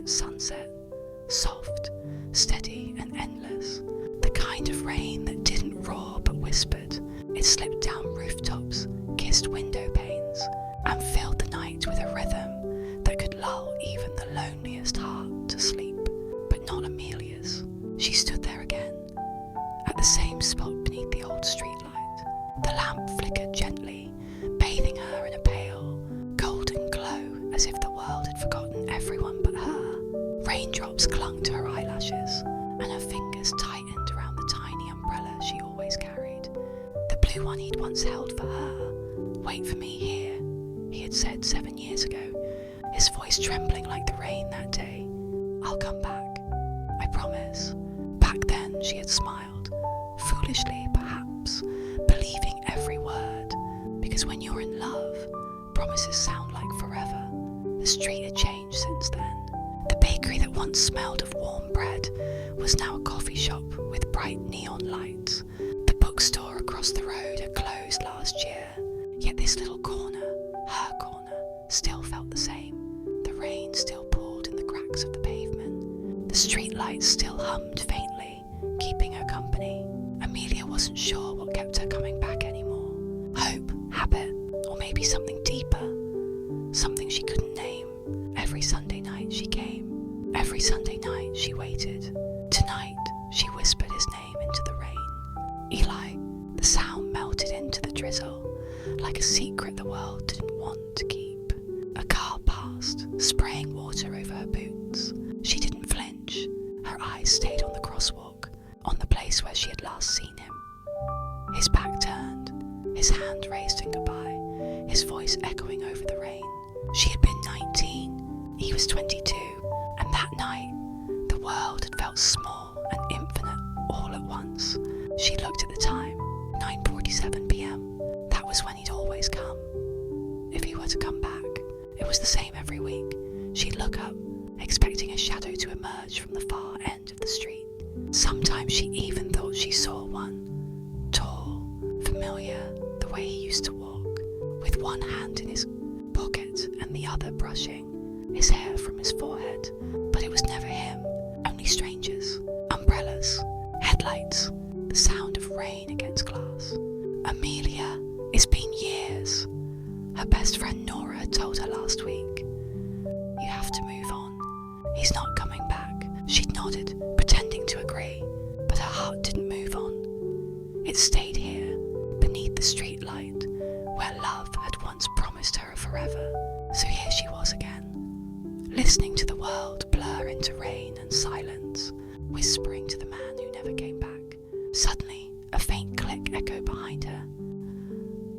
ancient sunset, soft, steady and endless. The kind of rain that didn't roar but whispered. It slipped down rooftops, kissed window panes, and filled the night with a rhythm that could lull even the loneliest heart to sleep. But not Amelia's. She stood there again, at the same spot beneath the old streetlight. The lamp flickered gently, bathing her in a pale, golden glow, as if the world had forgotten everyone but her. Raindrops clung to her eyelashes, and her fingers tightened around the tiny umbrella she always carried. The blue one he'd once held for her. "Wait for me here," he had said 7 years ago, his voice trembling like the rain that day. "I'll come back, I promise." Back then she had smiled, foolishly perhaps, believing every word, because when you're in love, promises sound like forever. The street had changed since then. The bakery that once smelled of warm bread was now a coffee shop with bright neon lights. The bookstore across the road had closed last year, yet this little corner, her corner, still felt the same. The rain still poured in the cracks of the pavement. The streetlights still hummed faintly, keeping her company. Amelia wasn't sure what kept her coming back anymore. Hope, habit, or maybe something deeper, something she couldn't name. Every Sunday night she came. Every Sunday night she waited. Tonight she whispered his name into the rain. Eli. The sound melted into the drizzle, like a secret the world didn't want to keep. A car passed, spraying water over her boots. She didn't flinch. Her eyes stayed on the crosswalk, on the place where she had last seen him. His back turned, his hand raised in goodbye, his voice echoing over the rain. She had been 19, he was 22, and that night, the world had felt small and infinite all at once. She looked at the time, 9:47 p.m. That was when he'd always come. If he were to come back, it was the same every week. She'd look up, expecting a shadow to emerge from the far end of the street. Sometimes she even thought she saw one, tall, familiar, the way he used to walk, with one hand in his pocket and the other brushing his hair from his forehead. But it was never him, only strangers, umbrellas, headlights, the sound of rain against glass. "Amelia, it's been years," her best friend Nora had told her last week. "You have to move on. He's not coming back." She'd nodded, pretending to agree, but her heart didn't move on. It stayed here, beneath the streetlight, where love had once promised her a forever. So here she was again, listening to the world blur into rain and silence, whispering to the man who never came back. Suddenly, a faint click echoed behind her.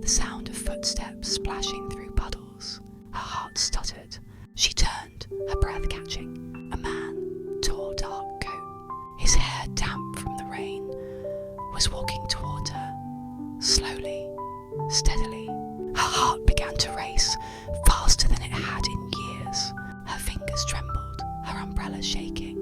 The sound of footsteps splashing through puddles. Her heart stuttered. She turned, her breath catching. A man, tall, dark coat, his hair damp from the rain, was walking toward her. Slowly, steadily. Her heart began to race, faster than it had in years. Her fingers trembled, her umbrella shaking.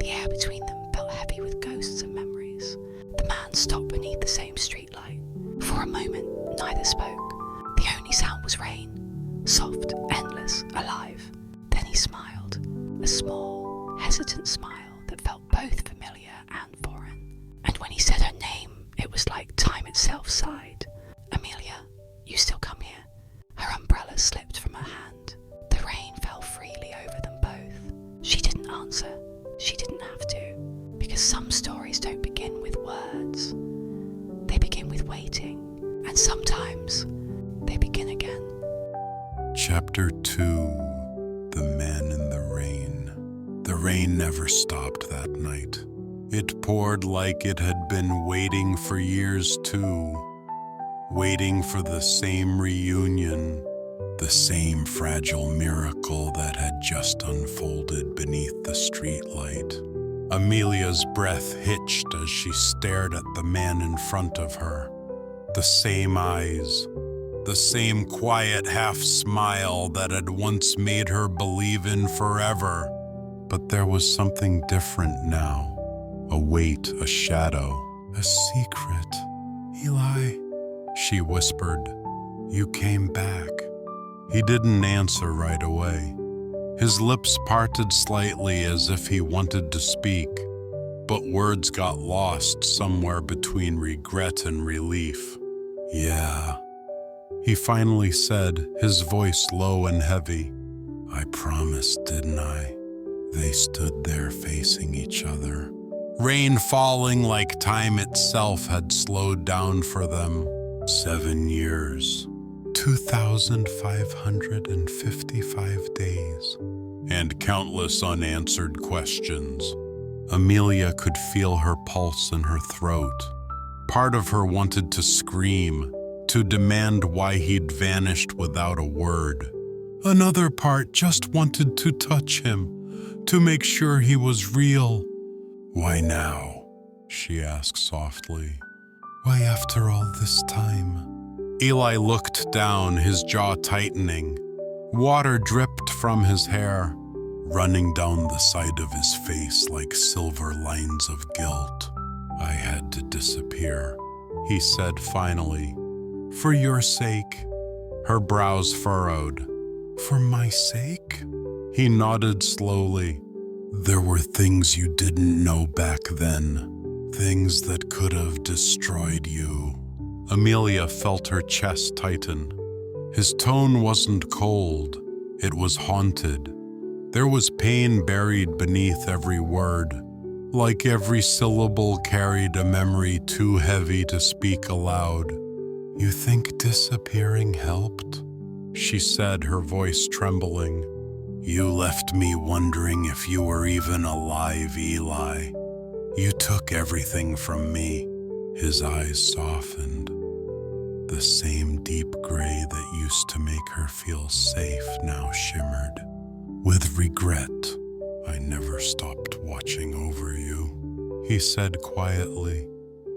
The air between them felt heavy with ghosts and memories. The man stopped beneath the same streetlight. For a moment, neither spoke. The only sound was rain, soft, endless, alive. Then he smiled, a small, hesitant smile that felt both familiar and foreign. And when he said her name, it was like time itself sighed. "Amelia, you still come here?" Her umbrella slipped from her hand. The rain fell freely over them both. She didn't answer. She didn't have to, because some stories don't begin with words. They begin with waiting, and sometimes they begin again. Chapter 2. The Man in the Rain. The rain never stopped that night. It poured like it had been waiting for years too, waiting for the same reunion, the same fragile miracle that had just unfolded beneath the streetlight. Amelia's breath hitched as she stared at the man in front of her. The same eyes, the same quiet half-smile that had once made her believe in forever. But there was something different now. A weight, a shadow, a secret. "Eli," she whispered, "you came back." He didn't answer right away. His lips parted slightly as if he wanted to speak, but words got lost somewhere between regret and relief. "Yeah," he finally said, his voice low and heavy. "I promised, didn't I?" They stood there facing each other, rain falling like time itself had slowed down for them. 7 years, 2,555 days, and countless unanswered questions. Amelia could feel her pulse in her throat. Part of her wanted to scream, to demand why he'd vanished without a word. Another part just wanted to touch him, to make sure he was real. "Why now?" she asked softly. "Why after all this time?" Eli looked down, his jaw tightening. Water dripped from his hair, running down the side of his face like silver lines of guilt. "I had to disappear," he said finally. "For your sake." Her brows furrowed. "For my sake?" He nodded slowly. "There were things you didn't know back then, things that could have destroyed you." Amelia felt her chest tighten. His tone wasn't cold, it was haunted. There was pain buried beneath every word, like every syllable carried a memory too heavy to speak aloud. "You think disappearing helped?" she said, her voice trembling. "You left me wondering if you were even alive, Eli. You took everything from me." His eyes softened. The same deep gray that used to make her feel safe now shimmered. "With regret, I never stopped watching over you," he said quietly.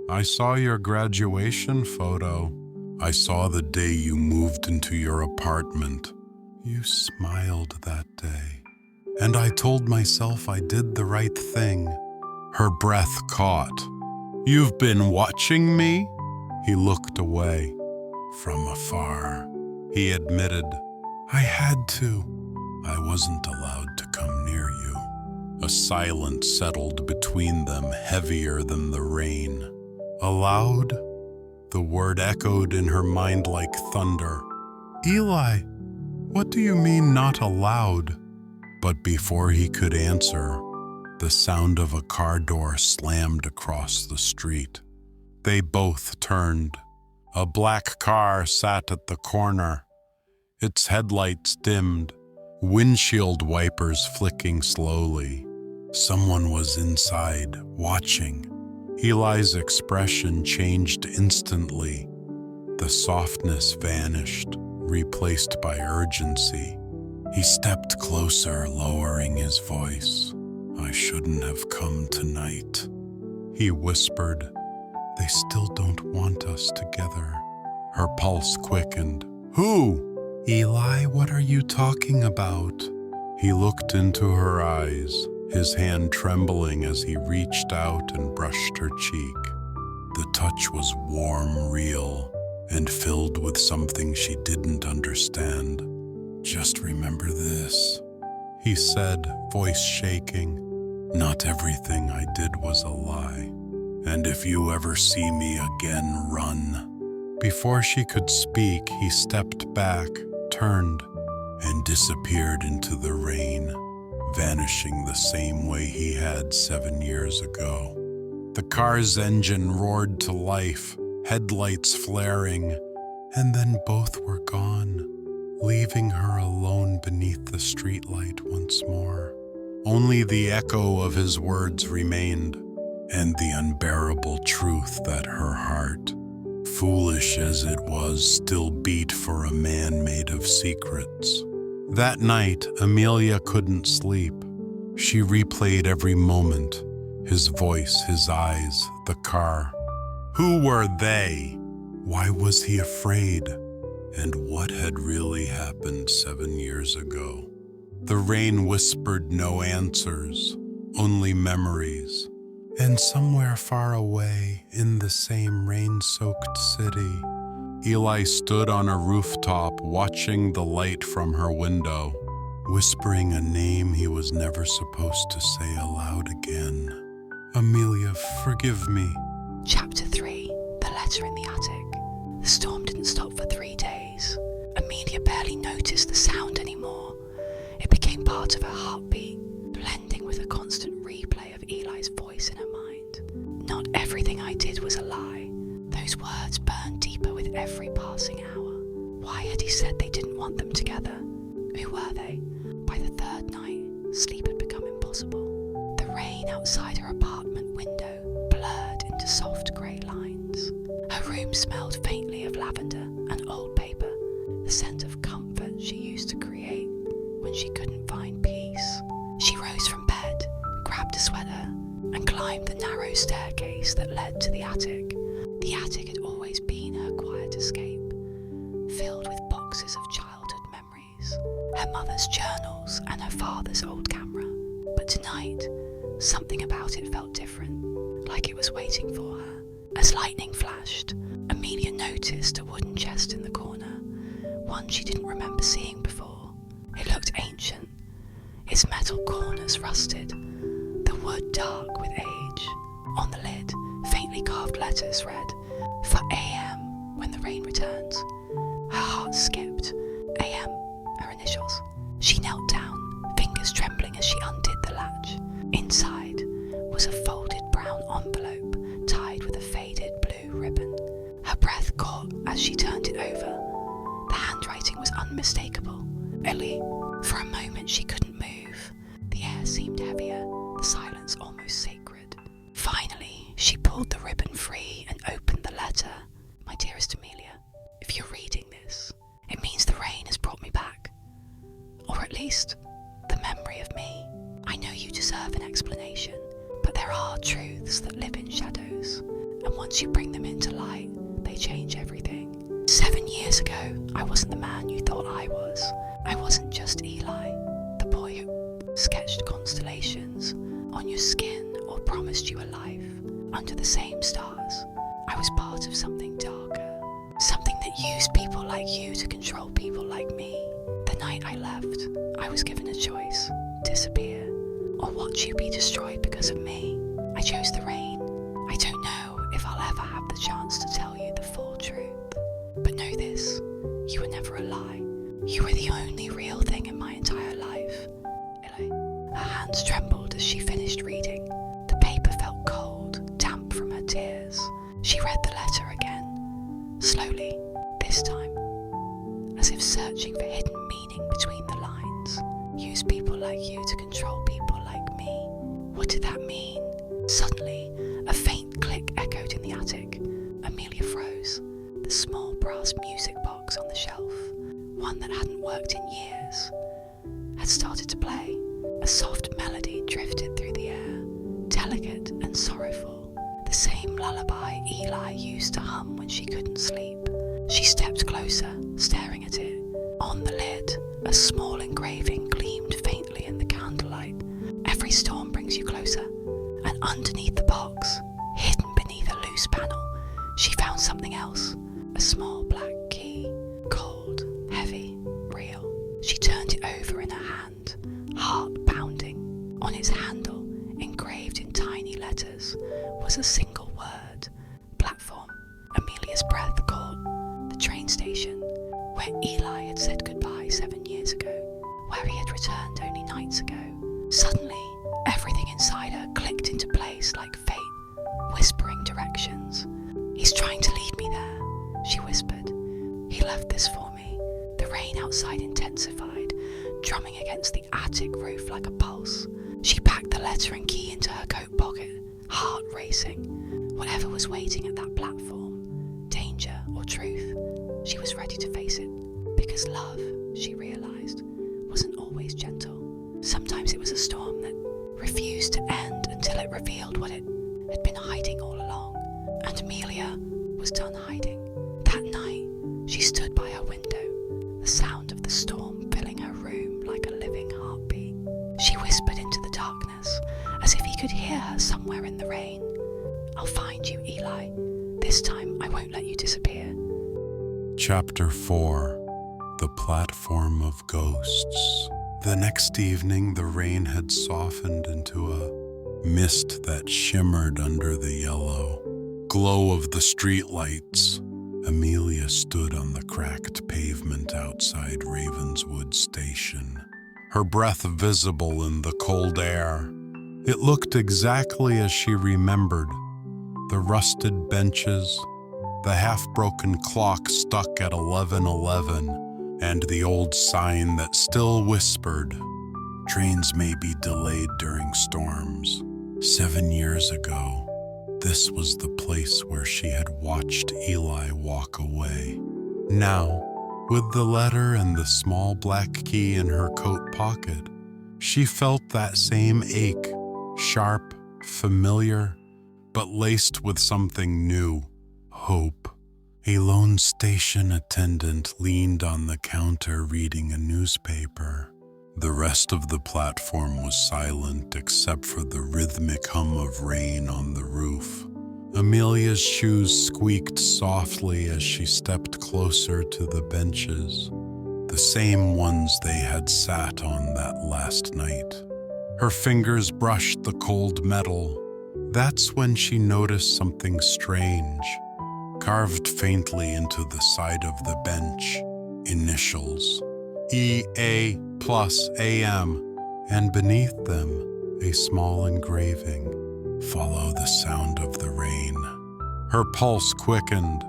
"I saw your graduation photo. I saw the day you moved into your apartment. You smiled that day. And I told myself I did the right thing." Her breath caught. "You've been watching me?" He looked away. "From afar," he admitted. "I had to. I wasn't allowed to come near you." A silence settled between them, heavier than the rain. "Allowed?" The word echoed in her mind like thunder. "Eli, what do you mean not allowed?" But before he could answer, the sound of a car door slammed across the street. They both turned. A black car sat at the corner, its headlights dimmed, windshield wipers flicking slowly. Someone was inside, watching. Eli's expression changed instantly. The softness vanished, replaced by urgency. He stepped closer, lowering his voice. "I shouldn't have come tonight," he whispered. "They still don't want us together." Her pulse quickened. "Who?" "Eli, what are you talking about?" He looked into her eyes, his hand trembling as he reached out and brushed her cheek. The touch was warm, real, and filled with something she didn't understand. "Just remember this," he said, voice shaking. "Not everything I did was a lie. And if you ever see me again, run." Before she could speak, he stepped back, turned, and disappeared into the rain, vanishing the same way he had 7 years ago. The car's engine roared to life, headlights flaring, and then both were gone, leaving her alone beneath the streetlight once more. Only the echo of his words remained, and the unbearable truth that her heart, foolish as it was, still beat for a man made of secrets. That night, Amelia couldn't sleep. She replayed every moment, his voice, his eyes, the car. Who were they? Why was he afraid? And what had really happened 7 years ago? The rain whispered no answers, only memories. And somewhere far away, in the same rain-soaked city, Eli stood on a rooftop watching the light from her window. whispering a name he was never supposed to say aloud again. Amelia, forgive me. Chapter 3. The Letter in the Attic. The storm didn't stop for 3 days. Amelia barely noticed the sound anymore. It became part of her heartbeat, blending with a constant replay of Eli's voice in her mind. Not everything I did was a lie. Those words burned deeper with every passing hour. Why had he said they didn't want them together? Who were they? By the third night, sleep had become impossible. The rain outside her apartment window blurred into soft grey lines. Her room smelled faintly of lavender and old paper, the scent of comfort she used to create when she couldn't find peace. She rose from bed, grabbed a sweater, and climbed the narrow staircase that led to the attic. The attic had always been her quiet escape, filled with boxes of childhood memories, her mother's journals and her father's old camera. But tonight, something about it felt different, like it was waiting for her. As lightning flashed, Amelia noticed a wooden chest in the corner, one she didn't remember seeing before. It looked ancient, its metal corners rusted, the wood dark with age. On the lid, faintly carved letters read, "For AM when the rain returns." Her heart skipped. AM, her initials. She knelt down, fingers trembling as she undid the latch. Inside was a folded brown envelope tied with a faded blue ribbon. Her breath caught as she turned it over. The handwriting was unmistakable. Ellie. For a moment she couldn't move. The air seemed heavier, the silence almost sacred. Finally, she pulled the ribbon free and opened the letter. "My dearest Amelia, if you're reading this, it means the rain has brought me back. Or at least, the memory of me. I know you deserve an explanation, but there are truths that live in shadows, and once you bring them into light, they change everything. 7 years ago, I wasn't the man you thought I was. I wasn't just Eli, the boy who sketched constellations on your skin or promised you a life under the same stars. I was part of something darker, something that used people like you to control people like me. The night I left, I was given a choice: disappear, or watch you be destroyed because of me. I chose the rain. I don't know if I'll ever have the chance to tell you the full truth. But know this, you were never a lie. You were the only real thing in my entire life." Eli. Her hands trembled as she finished reading. The paper felt cold, damp from her tears. She read the letter again, slowly, this time, as if searching for hidden meaning between the lines. Use people like you to control people like me. What did that mean? Suddenly, a faint click echoed in the attic. Amelia froze. The small brass music box on the shelf, one that hadn't worked in years, had started to play. A soft melody drifted through the air, delicate and sorrowful, the same lullaby Eli used to hum when she couldn't sleep. She stepped closer, staring at it. On the lid, a small engraving gleamed faintly in the candlelight. "Every storm brings you closer." And underneath the box, hidden beneath a loose panel, she found something else. A small black key, cold, heavy, real. She turned it over in her hand, heart pounding. On its handle, engraved in tiny letters, was a single word: platform. Amelia's breath caught. The train station, where Eli had said goodbye 7 years ago, where he had returned only nights ago. Suddenly, everything inside her clicked into place like fate, whispering directions. "He's trying to lead me there," she whispered. "He left this for me." The rain outside intensified, drumming against the attic roof like a pulse. She packed the letter and key into her coat pocket, heart racing. Whatever was waiting at that platform, danger or truth, she was ready to face it. Because love, she realized, wasn't always gentle. Sometimes it was a storm that refused to end until it revealed what it had been hiding all along. And Amelia was done hiding. That night, she stood by her window, the sound of the storm filling her room like a living heartbeat. She whispered into the darkness, as if he could hear her somewhere in the rain. "I'll find you, Eli. This time I won't let you disappear." Chapter 4. The Platform of Ghosts. The next evening, the rain had softened into a mist that shimmered under the yellow glow of the streetlights. Amelia stood on the cracked pavement outside Ravenswood Station, her breath visible in the cold air. It looked exactly as she remembered. The rusted benches, the half-broken clock stuck at 11:11, and the old sign that still whispered, "Trains may be delayed during storms." 7 years ago, this was the place where she had watched Eli walk away. Now, with the letter and the small black key in her coat pocket, she felt that same ache, sharp, familiar, but laced with something new, hope. A lone station attendant leaned on the counter reading a newspaper. The rest of the platform was silent except for the rhythmic hum of rain on the roof. Amelia's shoes squeaked softly as she stepped closer to the benches, the same ones they had sat on that last night. Her fingers brushed the cold metal. That's when she noticed something strange. Carved faintly into the side of the bench, initials, EA plus AM, and beneath them, a small engraving, "Follow the sound of the rain." Her pulse quickened.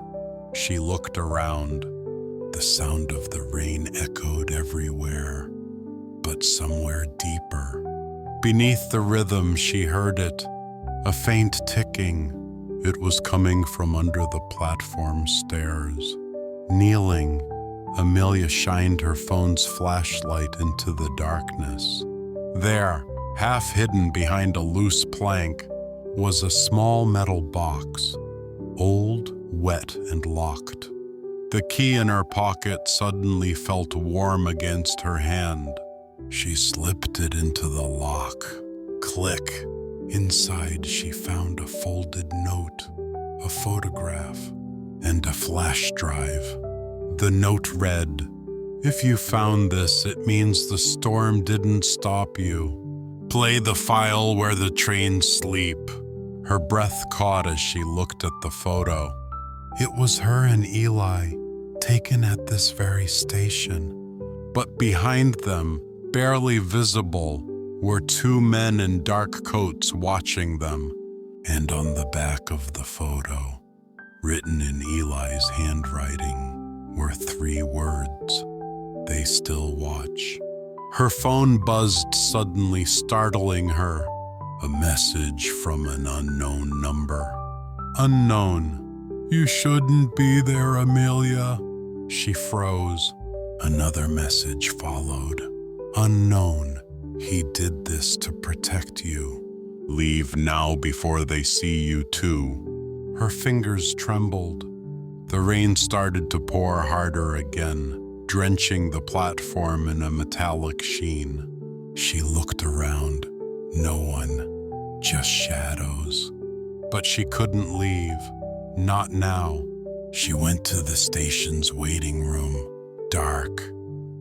She looked around. The sound of the rain echoed everywhere, but somewhere deeper. Beneath the rhythm, she heard it, a faint ticking. It was coming from under the platform stairs. Kneeling, Amelia shined her phone's flashlight into the darkness. There, half hidden behind a loose plank, was a small metal box, old, wet, and locked. The key in her pocket suddenly felt warm against her hand. She slipped it into the lock. Click. Inside, she found a folded note, a photograph, and a flash drive. The note read, "If you found this, it means the storm didn't stop you. Play the file where the trains sleep." Her breath caught as she looked at the photo. It was her and Eli, taken at this very station. But behind them, barely visible, were 2 men in dark coats watching them. And on the back of the photo, written in Eli's handwriting, were 3 words, "They still watch." Her phone buzzed suddenly, startling her. A message from an unknown number. "Unknown. You shouldn't be there, Amelia." She froze. Another message followed. "Unknown. He did this to protect you. Leave now before they see you too." Her fingers trembled. The rain started to pour harder again, drenching the platform in a metallic sheen. She looked around. No one, just shadows. But she couldn't leave. Not now. She went to the station's waiting room. Dark.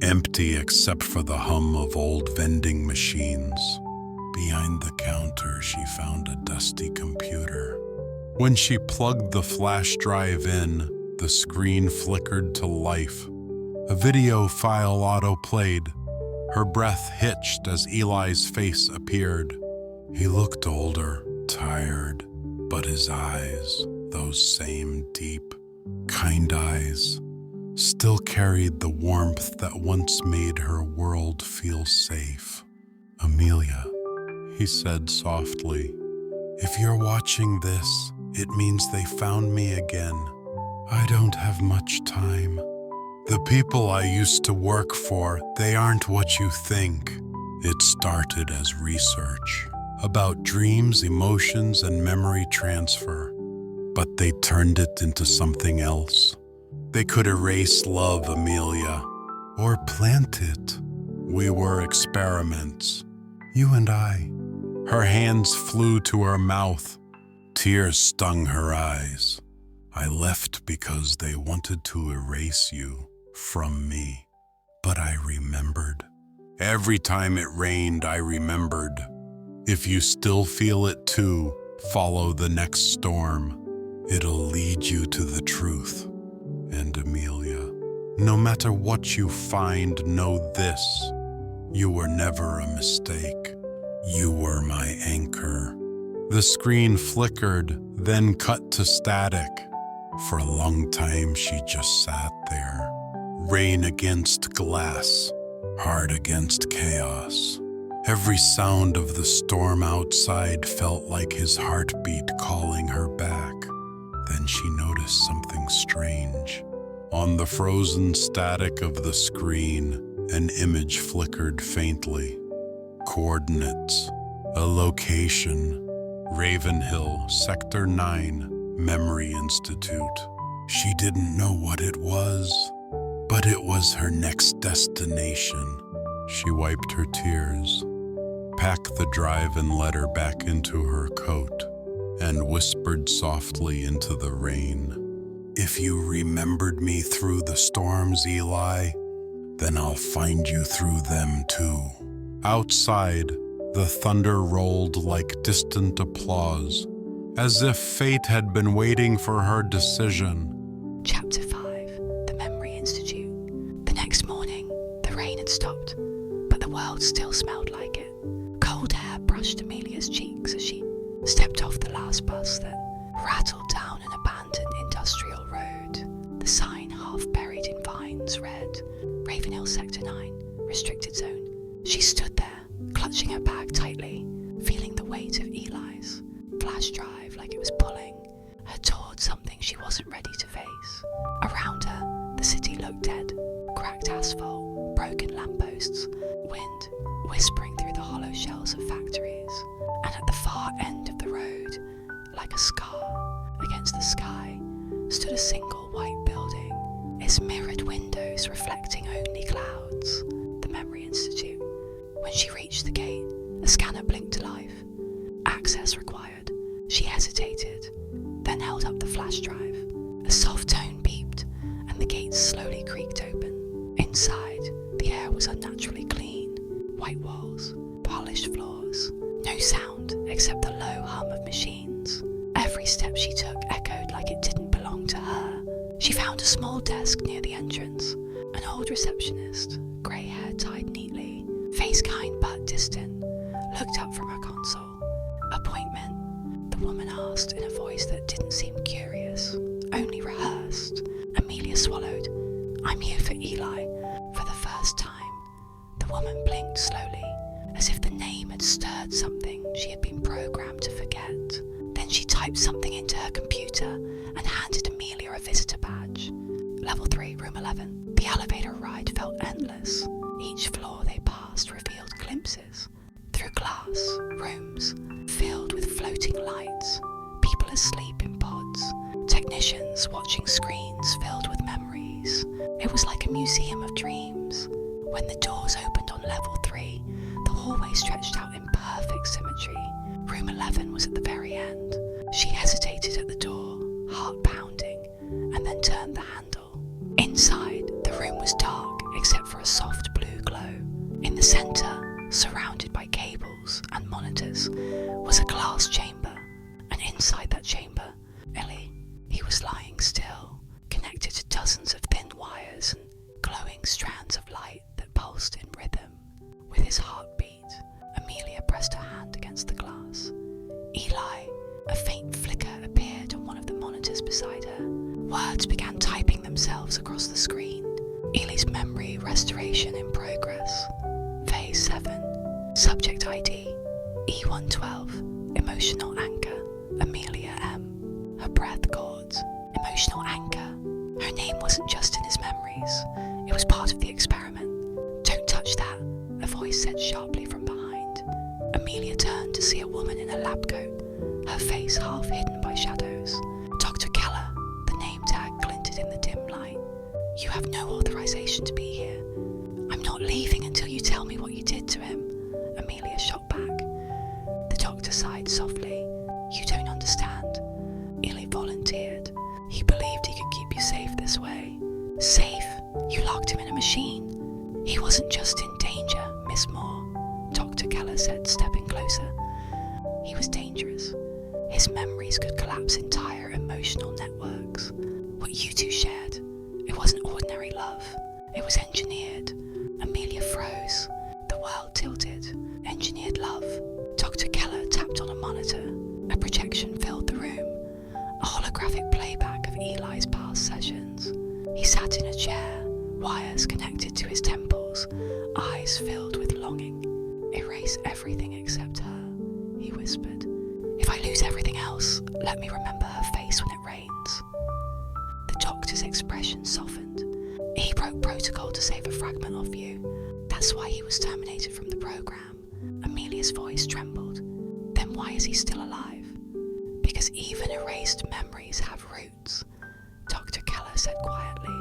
Empty except for the hum of old vending machines. Behind the counter, she found a dusty computer. When she plugged the flash drive in, the screen flickered to life. A video file auto-played. Her breath hitched as Eli's face appeared. He looked older, tired, but his eyes, those same deep, kind eyes, still carried the warmth that once made her world feel safe. "Amelia," he said softly, "if you're watching this, it means they found me again. I don't have much time. The people I used to work for, they aren't what you think." It started as research about dreams, emotions, and memory transfer, but they turned it into something else. They could erase love, Amelia, or plant it. We were experiments, you and I. Her hands flew to her mouth. Tears stung her eyes. I left because they wanted to erase you from me. But I remembered. Every time it rained, I remembered. If you still feel it too, follow the next storm. It'll lead you to the truth. And Amelia, no matter what you find, know this. You were never a mistake. You were my anchor. The screen flickered, then cut to static. For a long time, she just sat there. Rain against glass, heart against chaos. Every sound of the storm outside felt like his heartbeat calling her back. Then she noticed something strange. On the frozen static of the screen, an image flickered faintly. Coordinates, a location, Ravenhill, Sector 9, Memory Institute. She didn't know what it was, but it was her next destination. She wiped her tears, packed the drive and letter back into her coat, and whispered softly into the rain. If you remembered me through the storms, Eli, then I'll find you through them too. Outside, the thunder rolled like distant applause, as if fate had been waiting for her decision. Chapter 5, The Memory Institute. The next morning, the rain had stopped, but the world still smelled like it. Cold air brushed Amelia's cheeks as she stepped off the last bus that rattled down an abandoned industrial road. The sign, half buried in vines, read, Ravenhill Sector 9, Restricted Zone. She stood there, clutching her bag tightly, feeling the weight of Eli's flash drive like it was pulling her towards something she wasn't ready to face. Around her, the city looked dead. Cracked asphalt, broken lampposts, wind whispering through the hollow shells of factories. And at the far end of the road, like a scar against the sky, stood a single white building, its mirrored windows reflecting only clouds. The Memory Institute. When she reached the gate, a scanner blinked to life. Access required. She hesitated, then held up the flash drive. A soft tone beeped, and the gates slowly creaked open. Inside, the air was unnaturally clean. White walls, polished floors. No sound except the low hum of machines. Every step she took echoed like it didn't belong to her. She found a small desk near the entrance. An old receptionist, grey hair tied neatly, face kind but distant, looked up from her console. Appointment? The woman asked in a voice that didn't seem curious, only rehearsed. Amelia swallowed. I'm here for Eli. For the first time, the woman blinked slowly, as if the name had stirred something she had been programmed to forget. Then she typed something into her computer and handed Amelia a visitor badge. Level 3, room 11. The elevator ride felt endless. Each floor they passed revealed glimpses through glass, rooms filled with floating lights, people asleep in pods, technicians watching screens filled with memories. It was like a museum of dreams. When the doors opened on level 3, the hallway stretched out in perfect symmetry. Room 11 was at the very end. She hesitated at the door, heart pounding, and then turned the handle. Inside, the room was dark except for a soft blue glow. In the center, surrounded by cables and monitors, was a glass chamber, and inside that chamber, Ellie, he was lying still, connected to dozens of thin wires and glowing strands of light that pulsed in rhythm with his heartbeat. Amelia pressed her hand against the glass. Eli, a faint flicker appeared on one of the monitors beside her. Words began typing themselves across the screen. Eli's memory restoration in progress. Phase 7. Subject ID E112. Emotional anchor Amelia M. Her breath caught. Emotional anchor. Her name wasn't just in his memories. It was part of the experiment. Don't touch that, a voice said sharply from behind. Amelia turned to see a woman in a lab coat, her face half hidden by shadows. Dr. Keller, the name tag glinted in the dim light. You have no authorization to be here. I'm not leaving until you tell me what you did to him, Amelia shot back. The doctor sighed softly. You don't understand. Eli volunteered. He believed he could keep you safe this way. Safe? You locked him in a machine. He wasn't just in danger, Miss Moore," Dr. Keller said, stepping closer. He was dangerous. His memories could collapse entire emotional networks. What you two shared, it wasn't ordinary love. It was engineered. Amelia froze. The world tilted. Engineered love. Dr. Keller tapped on a monitor. A projection filled the room. A holographic playback of Eli's past sessions. He sat in a chair, wires connected to his temples, eyes filled with longing. "Erase everything except her," he whispered. "If I lose everything else, let me remember her face when it rains." The doctor's expression softened. "He broke protocol to save a fragment of you. That's why he was terminated from the program." Amelia's voice trembled. "Then why is he still alive?" "Because even erased memories have roots," Dr. Keller said quietly.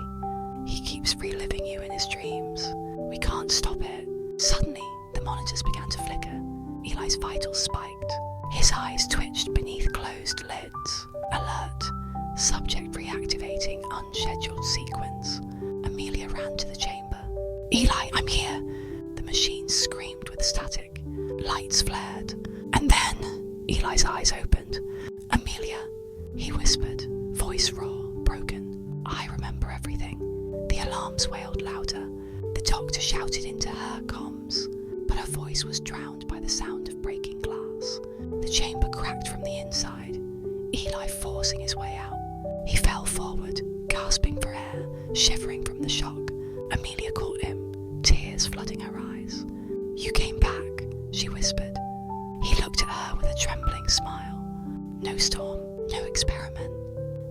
"He keeps reliving you in his dreams. We can't stop it." Suddenly, the monitors began to flicker. Eli's vitals spiked. His eyes twitched beneath closed lids. Alert. Subject reactivating unscheduled sequence. Amelia ran to the chamber. "Eli, I'm here!" The machine screamed with static. Lights flared. And then Eli's eyes opened. "Amelia," he whispered, voice raw, broken. "I remember everything." The alarms wailed louder. The doctor shouted into her comms, but her voice was drowned by the sound of breaking glass. The chamber cracked from the inside, Eli forcing his way out. He fell forward, gasping for air, shivering from the shock. Amelia caught him, tears flooding her eyes. "You came back," she whispered. He looked at her with a trembling smile. "No storm, no experiment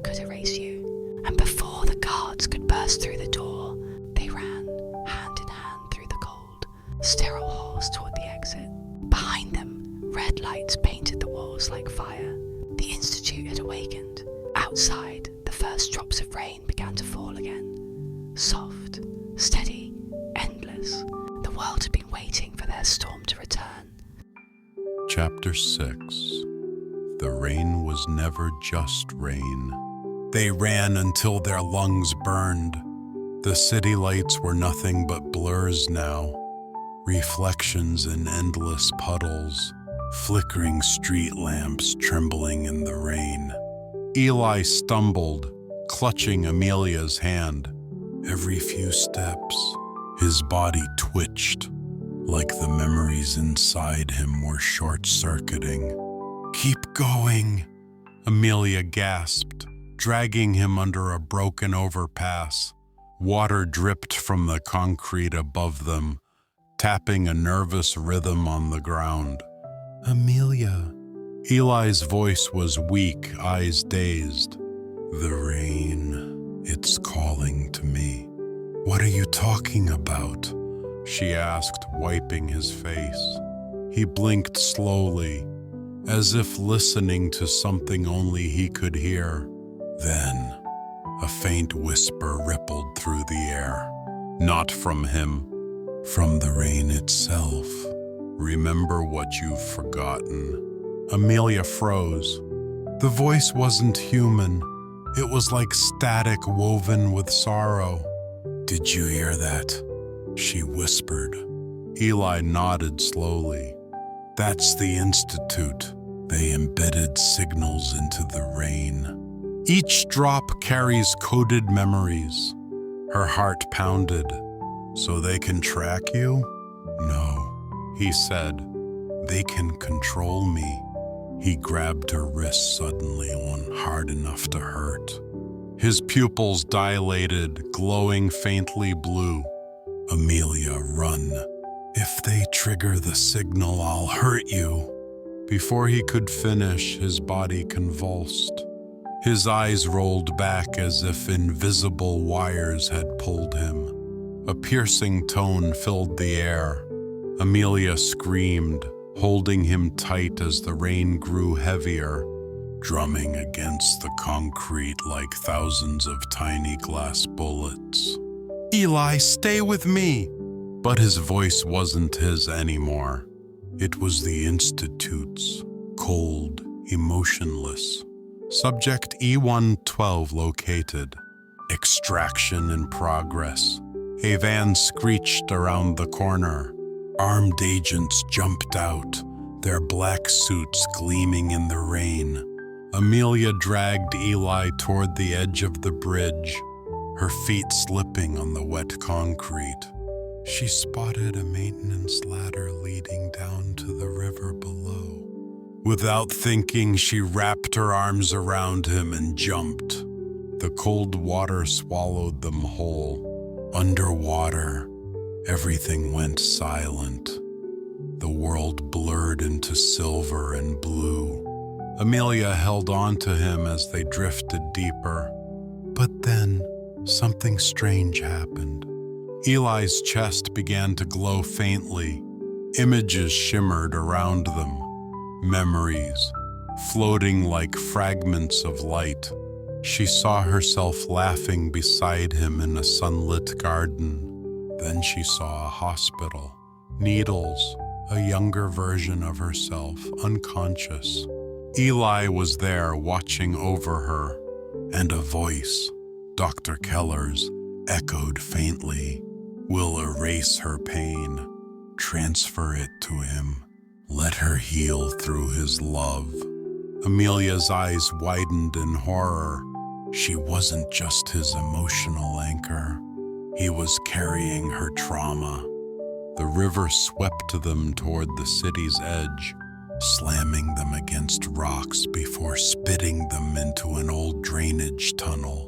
could erase you." And before the guards could burst through the door, they ran, hand in hand through the cold, sterile halls toward the exit. Behind them, red lights painted the walls like fire. The Institute had awakened. Outside, the first drops of rain began to fall again. Soft, steady, endless. The world had been waiting for their storm to return. Chapter 6. The rain was never just rain. They ran until their lungs burned. The city lights were nothing but blurs now, reflections in endless puddles, flickering street lamps trembling in the rain. Eli stumbled, clutching Amelia's hand. Every few steps, his body twitched, like the memories inside him were short-circuiting. "Keep going," Amelia gasped, dragging him under a broken overpass. Water dripped from the concrete above them, tapping a nervous rhythm on the ground. "Amelia." Eli's voice was weak, eyes dazed. "The rain, it's calling to me." "What are you talking about?" she asked, wiping his face. He blinked slowly, as if listening to something only he could hear. Then, a faint whisper rippled through the air. Not from him, from the rain itself. "Remember what you've forgotten." Amelia froze. The voice wasn't human. It was like static woven with sorrow. "Did you hear that?" she whispered. Eli nodded slowly. "That's the Institute. They embedded signals into the rain. Each drop carries coded memories." Her heart pounded. "So they can track you?" "No," he said. "They can control me." He grabbed her wrist suddenly, one hard enough to hurt. His pupils dilated, glowing faintly blue. "Amelia, run. If they trigger the signal, I'll hurt you." Before he could finish, his body convulsed. His eyes rolled back as if invisible wires had pulled him. A piercing tone filled the air. Amelia screamed, holding him tight as the rain grew heavier, drumming against the concrete like thousands of tiny glass bullets. "Eli, stay with me!" But his voice wasn't his anymore. It was the Institute's, cold, emotionless. Subject E112 located. Extraction in progress. A van screeched around the corner. Armed agents jumped out, their black suits gleaming in the rain. Amelia dragged Eli toward the edge of the bridge, her feet slipping on the wet concrete. She spotted a maintenance ladder leading down to the river below. Without thinking, she wrapped her arms around him and jumped. The cold water swallowed them whole. Underwater, everything went silent. The world blurred into silver and blue. Amelia held on to him as they drifted deeper. But then, something strange happened. Eli's chest began to glow faintly. Images shimmered around them. Memories, floating like fragments of light. She saw herself laughing beside him in a sunlit garden. Then she saw a hospital. Needles, a younger version of herself, unconscious. Eli was there watching over her, and a voice, Dr. Keller's, echoed faintly. We'll erase her pain, transfer it to him, let her heal through his love. Amelia's eyes widened in horror. She wasn't just his emotional anchor. He was carrying her trauma. The river swept them toward the city's edge, slamming them against rocks before spitting them into an old drainage tunnel.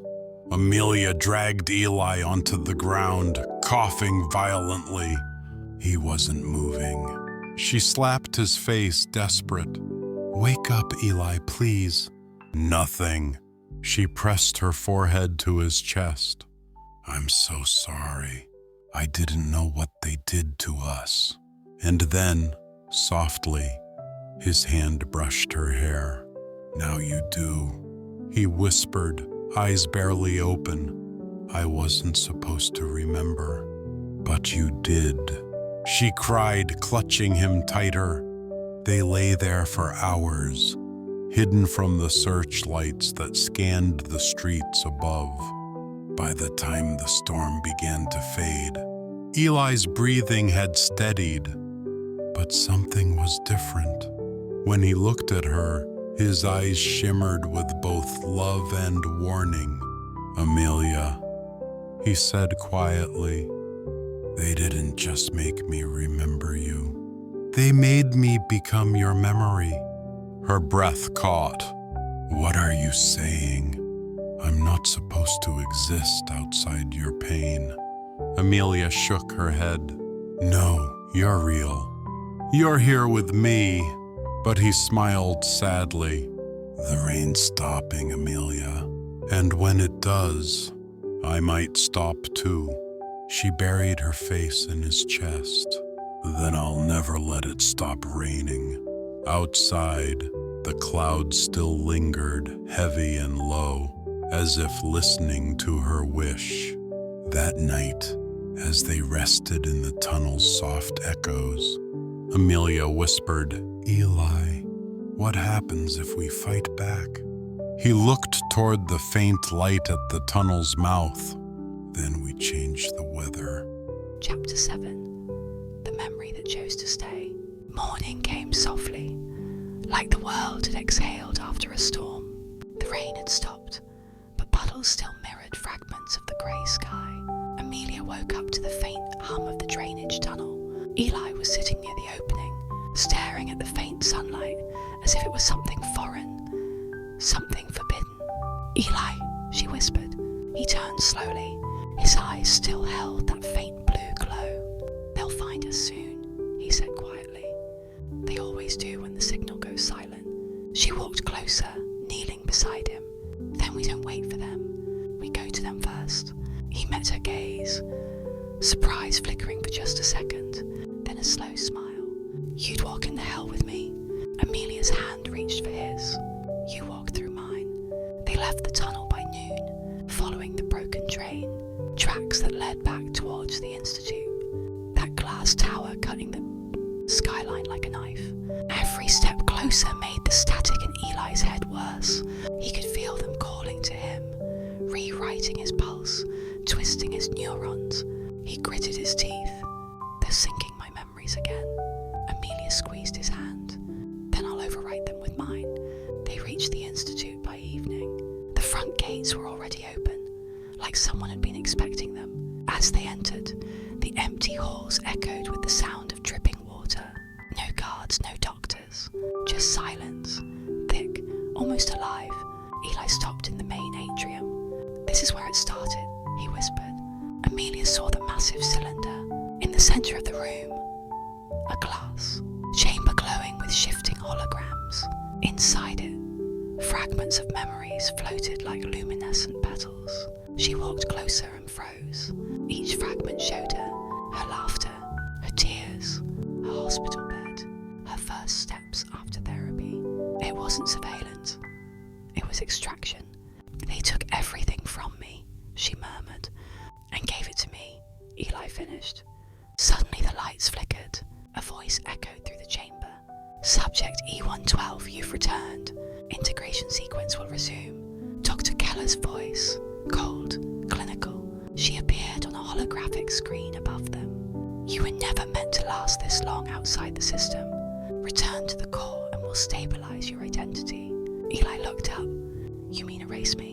Amelia dragged Eli onto the ground, coughing violently. He wasn't moving. She slapped his face, desperate. Wake up, Eli, please. Nothing. She pressed her forehead to his chest. I'm so sorry. I didn't know what they did to us. And then, softly, his hand brushed her hair. Now you do, he whispered, eyes barely open. I wasn't supposed to remember, but you did. She cried, clutching him tighter. They lay there for hours, hidden from the searchlights that scanned the streets above. By the time the storm began to fade, Eli's breathing had steadied, but something was different. When he looked at her, his eyes shimmered with both love and warning. Amelia, he said quietly, they didn't just make me remember you. They made me become your memory. Her breath caught. What are you saying? I'm not supposed to exist outside your pain. Amelia shook her head. No, you're real. You're here with me. But he smiled sadly. The rain's stopping, Amelia. And when it does, I might stop too. She buried her face in his chest. Then I'll never let it stop raining. Outside, the clouds still lingered, heavy and low, as if listening to her wish. That night, as they rested in the tunnel's soft echoes, Amelia whispered, Eli, what happens if we fight back? He looked toward the faint light at the tunnel's mouth. Then we changed the weather. Chapter 7. The Memory That Chose to Stay. Morning came softly, like the world had exhaled after a storm. The rain had stopped, but puddles still mirrored fragments of the grey sky. Amelia woke up to the faint hum of the drainage tunnel. Eli was sitting near the opening, staring at the faint sunlight as if it was something foreign, something forbidden. Eli, she whispered. He turned slowly. His eyes still held that faint blue glow. They'll find us soon, he said quietly. They always do when the signal goes silent. She walked closer, kneeling beside him. Then we don't wait for them. We go to them first. He met her gaze, surprise flickering for just a second, then a slow smile. You'd walk in the hell with me. Amelia's hand reached for his. You walked through mine. They left the tunnel by noon, following the broken train, tracks that led back towards the Institute. That glass tower cutting the skyline like a knife. Every step closer made the static in Eli's head worse. He could feel them calling to him, rewriting his pulse, twisting his neurons. He gritted his teeth. They're sinking my memory memories again. Amelia squeezed his hand. Then I'll overwrite them with mine. They reached the institute by evening. The front gates were already open, like someone had been expecting them. As they entered, the empty halls echoed with the sound of dripping water. No guards, no doctors, just silence, thick, almost alive. Eli stopped in the main atrium. This is where it started, he whispered. Amelia saw the massive cylinder. In the centre of the room, a glass chamber glowing with shifting holograms. Inside it, fragments of memories floated like luminescent petals. She walked closer and froze. Each fragment showed her laughter, her tears, her hospital bed, her first steps after therapy. It wasn't surveillance. It was extraction. They took everything from me, she murmured, and gave it to me, Eli finished. Suddenly the lights flickered. A voice echoed through the chamber. Subject E112, you've returned. Integration sequence will resume. Dr. Keller's voice, cold, clinical. She appeared on a holographic screen above them. You were never meant to last this long outside the system. Return to the core and we'll stabilize your identity. Eli looked up. You mean erase me?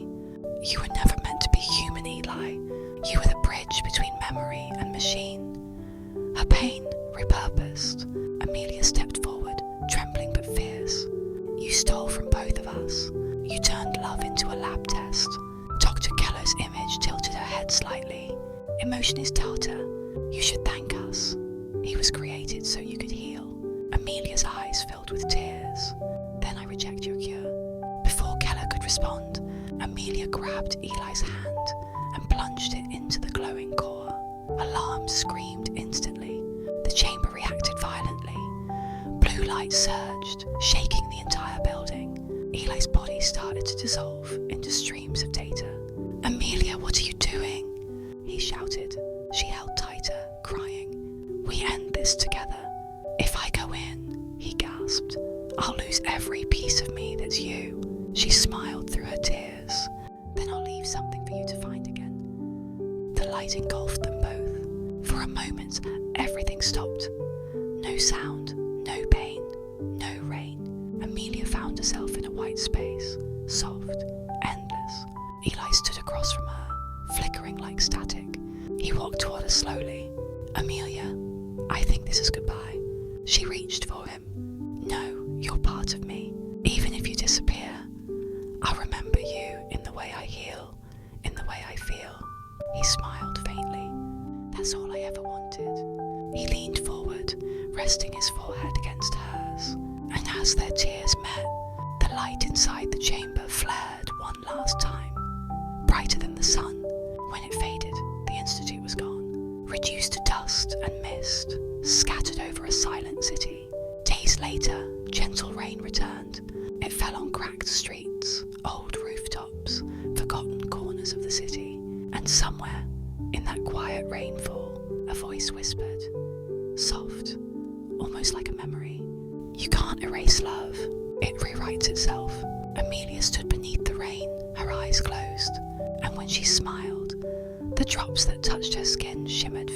You were never meant to be human, Eli. You were the bridge between memory and machine. Her pain repurposed. Amelia stepped forward, trembling but fierce. You stole from both of us. You turned love into a lab test. Dr. Keller's image tilted her head slightly. Emotion is data. You should thank us. He was created so you could heal. Amelia's eyes filled with tears. Then I reject your cure. Before Keller could respond, Amelia grabbed Eli's hand and plunged it into the glowing core. Alarms screamed instantly. The chamber reacted violently. Blue light surged, shaking the entire building. Eli's body started to dissolve into streams of data. Amelia, what are you doing? He shouted. She held tighter, crying. We end this together. If I go in, he gasped, I'll lose every piece of me that's you. She smiled through her tears. Then I'll leave something for you to find again. The light engulfed them both. For a moment, everything stopped. No sound, no pain, no rain. Amelia found herself in a white space, soft, endless. Eli stood across from her, flickering like static. He walked toward her slowly. Amelia, I think this is goodbye. She reached for him. No, you're part of me. Even if you disappear, I'll remember you in the way I heal, in the way I feel. He smiled faintly. That's all I ever wanted. He leaned forward, resting his forehead against hers. And as their tears met, the light inside the chamber flared one last time. Brighter than the sun. When it faded, the institute was gone. Reduced to dust and mist, scattered over a silent city. Days later, gentle rain returned. It fell on cracked streets, old rooftops, forgotten corners of the city. And somewhere, in that quiet rainfall, a voice whispered, soft, almost like a memory. You can't erase love. It rewrites itself. Amelia stood beneath the rain, her eyes closed, and when she smiled, the drops that touched her skin shimmered